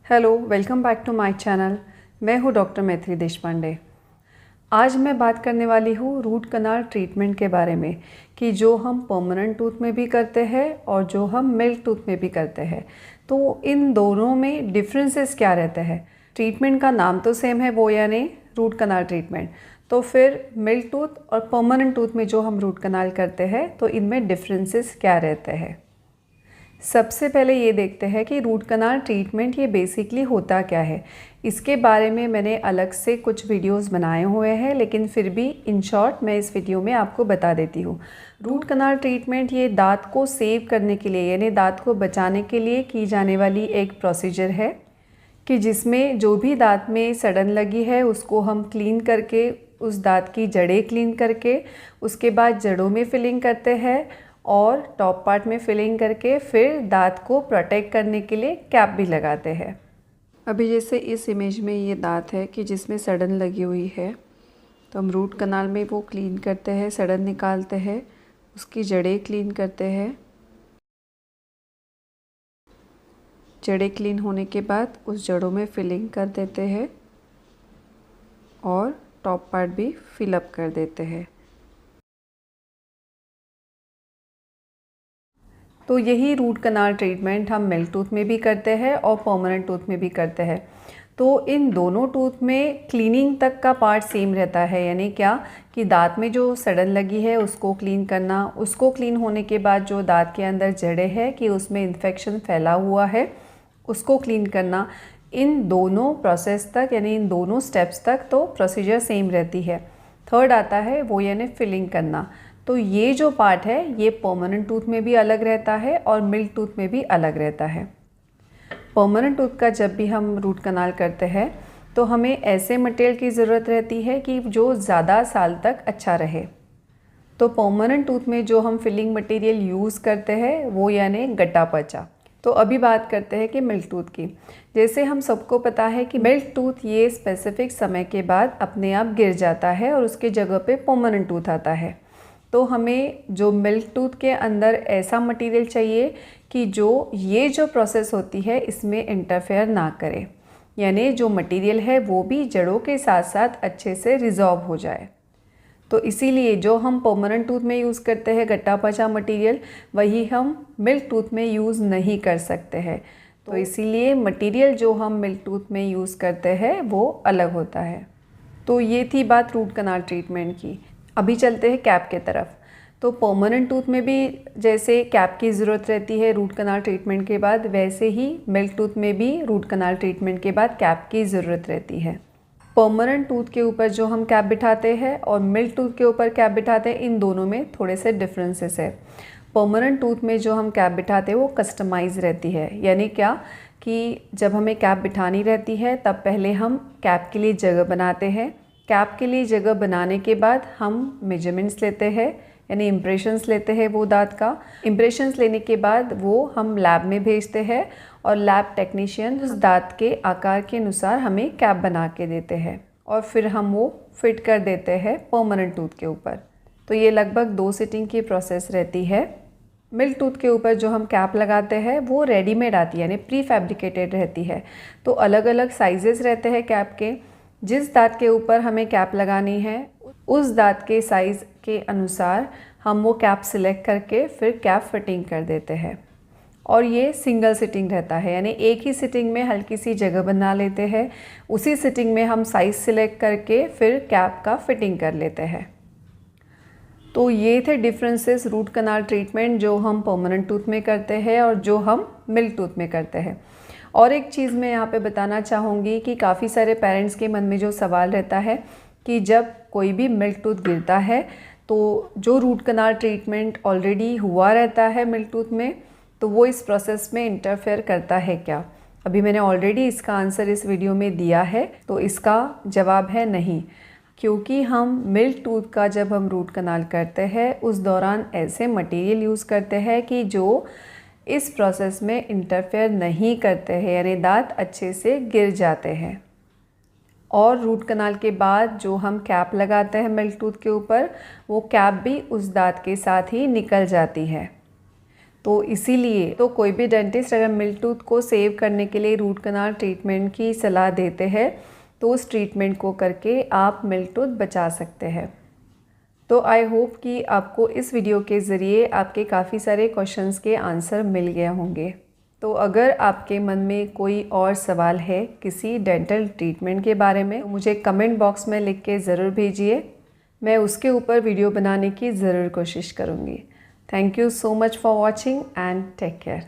Hello, welcome back to my channel. मैं हूँ doctor Maithili Deshpande. आज मैं बात करने वाली हूँ रूट कनाल ट्रीटमेंट के बारे में कि जो हम परमानेंट टूथ में भी करते हैं और जो हम मिल्क टूथ में भी करते हैं, तो इन दोनों में डिफरेंसेस क्या रहते हैं। ट्रीटमेंट का नाम तो सेम है, वो यानी रूट कनाल ट्रीटमेंट। तो फिर मिल्क टूथ और परमानेंट टूथ में जो हम रूट कनाल करते हैं, तो इनमें डिफरेंसेस क्या रहते हैं। सबसे पहले ये देखते हैं कि रूट कनाल ट्रीटमेंट ये बेसिकली होता क्या है। इसके बारे में मैंने अलग से कुछ वीडियोस बनाए हुए हैं, लेकिन फिर भी इन शॉर्ट मैं इस वीडियो में आपको बता देती हूँ। रूट कनाल ट्रीटमेंट ये दांत को सेव करने के लिए यानी दांत को बचाने के लिए की जाने वाली एक प्रोसीजर है कि जिसमें जो भी दांत में सड़न लगी है उसको हम क्लीन करके, उस दांत की जड़ें क्लीन करके, उसके बाद जड़ों में फिलिंग करते हैं और टॉप पार्ट में फिलिंग करके फिर दांत को प्रोटेक्ट करने के लिए कैप भी लगाते हैं। अभी जैसे इस इमेज में ये दांत है कि जिसमें सड़न लगी हुई है, तो हम रूट कनाल में वो क्लीन करते हैं, सड़न निकालते हैं, उसकी जड़ें क्लीन करते हैं। जड़ें क्लीन होने के बाद उस जड़ों में फिलिंग कर देते हैं और टॉप पार्ट भी फिलअप कर देते हैं। तो यही रूट कनाल ट्रीटमेंट हम मिल्क टूथ में भी करते हैं और परमानेंट टूथ में भी करते हैं। तो इन दोनों टूथ में क्लीनिंग तक का पार्ट सेम रहता है, यानी क्या कि दांत में जो सड़न लगी है उसको क्लीन करना, उसको क्लीन होने के बाद जो दांत के अंदर जड़ें हैं कि उसमें इन्फेक्शन फैला हुआ है उसको क्लीन करना। इन दोनों प्रोसेस तक यानी इन दोनों स्टेप्स तक तो प्रोसीजर सेम रहती है। थर्ड आता है वो यानी फिलिंग करना। तो ये जो पार्ट है ये परमानेंट टूथ में भी अलग रहता है और मिल्क टूथ में भी अलग रहता है। परमानेंट टूथ का जब भी हम रूट कनाल करते हैं तो हमें ऐसे मटेरियल की ज़रूरत रहती है कि जो ज़्यादा साल तक अच्छा रहे। तो परमानेंट टूथ में जो हम फिलिंग मटेरियल यूज़ करते हैं वो यानी गट्टा पचा। तो अभी बात करते हैं कि मिल्क टूथ की। जैसे हम सबको पता है कि मिल्क टूथ ये स्पेसिफिक समय के बाद अपने आप गिर जाता है और उसके जगह पे परमानेंट टूथ आता है। तो हमें जो मिल्क टूथ के अंदर ऐसा मटेरियल चाहिए कि जो ये जो प्रोसेस होती है इसमें इंटरफेयर ना करे, यानी जो मटेरियल है वो भी जड़ों के साथ साथ अच्छे से रिजॉल्व हो जाए। तो इसीलिए जो हम परमानेंट टूथ में यूज़ करते हैं गट्टा पचा मटेरियल, वही हम मिल्क टूथ में यूज़ नहीं कर सकते हैं। तो इसीलिए मटेरियल जो हम मिल्क टूथ में यूज़ करते हैं वो अलग होता है। तो ये थी बात रूट कनाल ट्रीटमेंट की। अभी चलते हैं कैप के तरफ। तो परमानेंट टूथ में भी जैसे कैप की ज़रूरत रहती है रूट कनाल ट्रीटमेंट के बाद, वैसे ही मिल्क टूथ में भी रूट कनाल ट्रीटमेंट के बाद कैप की ज़रूरत रहती है। परमानेंट टूथ के ऊपर जो हम कैप बिठाते हैं और मिल्क टूथ के ऊपर कैप बिठाते हैं, इन दोनों में थोड़े से डिफरेंसेस है। परमानेंट टूथ में जो हम कैप बिठाते हैं वो कस्टमाइज रहती है, यानी क्या कि जब हमें कैप बिठानी रहती है तब पहले हम कैप के लिए जगह बनाते हैं। कैप के लिए जगह बनाने के बाद हम मेजरमेंट्स लेते हैं, यानी इम्प्रेशंस लेते हैं वो दांत का। इम्प्रेशंस लेने के बाद वो हम लैब में भेजते हैं और लैब टेक्नीशियन उस दांत के आकार के अनुसार हमें कैप बना के देते हैं और फिर हम वो फिट कर देते हैं परमानेंट टूथ के ऊपर। तो ये लगभग 2 सिटिंग की प्रोसेस रहती है। मिल्क टूथ के ऊपर जो हम कैप लगाते हैं वो रेडीमेड आती है, यानी प्री फैब्रिकेटेड रहती है। तो अलग अलग साइजेस रहते हैं कैप के। जिस दांत के ऊपर हमें कैप लगानी है उस दांत के साइज़ के अनुसार हम वो कैप सिलेक्ट करके फिर कैप फिटिंग कर देते हैं। और ये सिंगल सिटिंग रहता है, यानी एक ही सिटिंग में हल्की सी जगह बना लेते हैं, उसी सिटिंग में हम साइज़ सिलेक्ट करके फिर कैप का फिटिंग कर लेते हैं। तो ये थे डिफरेंसेस रूट कनाल ट्रीटमेंट जो हम परमानेंट टूथ में करते हैं और जो हम मिल्क टूथ में करते हैं। और एक चीज़ मैं यहाँ पे बताना चाहूँगी कि काफ़ी सारे पेरेंट्स के मन में जो सवाल रहता है कि जब कोई भी मिल्क टूथ गिरता है तो जो रूट कनाल ट्रीटमेंट ऑलरेडी हुआ रहता है मिल्क टूथ में, तो वो इस प्रोसेस में इंटरफेयर करता है क्या। अभी मैंने ऑलरेडी इसका आंसर इस वीडियो में दिया है, तो इसका जवाब है नहीं। क्योंकि हम मिल्क टूथ का जब हम रूट कनाल करते हैं उस दौरान ऐसे मटेरियल यूज़ करते हैं कि जो इस प्रोसेस में इंटरफेयर नहीं करते हैं, यानी दांत अच्छे से गिर जाते हैं। और रूट कनाल के बाद जो हम कैप लगाते हैं मिल्क टूथ के ऊपर, वो कैप भी उस दांत के साथ ही निकल जाती है। तो इसीलिए तो कोई भी डेंटिस्ट अगर मिल्क टूथ को सेव करने के लिए रूट कनाल ट्रीटमेंट की सलाह देते हैं तो उस ट्रीटमेंट को करके आप मिल्क टूथ बचा सकते हैं। तो आई होप कि आपको इस वीडियो के ज़रिए आपके काफ़ी सारे क्वेश्चंस के आंसर मिल गए होंगे। तो अगर आपके मन में कोई और सवाल है किसी डेंटल ट्रीटमेंट के बारे में तो मुझे कमेंट बॉक्स में लिख के ज़रूर भेजिए, मैं उसके ऊपर वीडियो बनाने की ज़रूर कोशिश करूँगी। Thank you so much for watching and take care.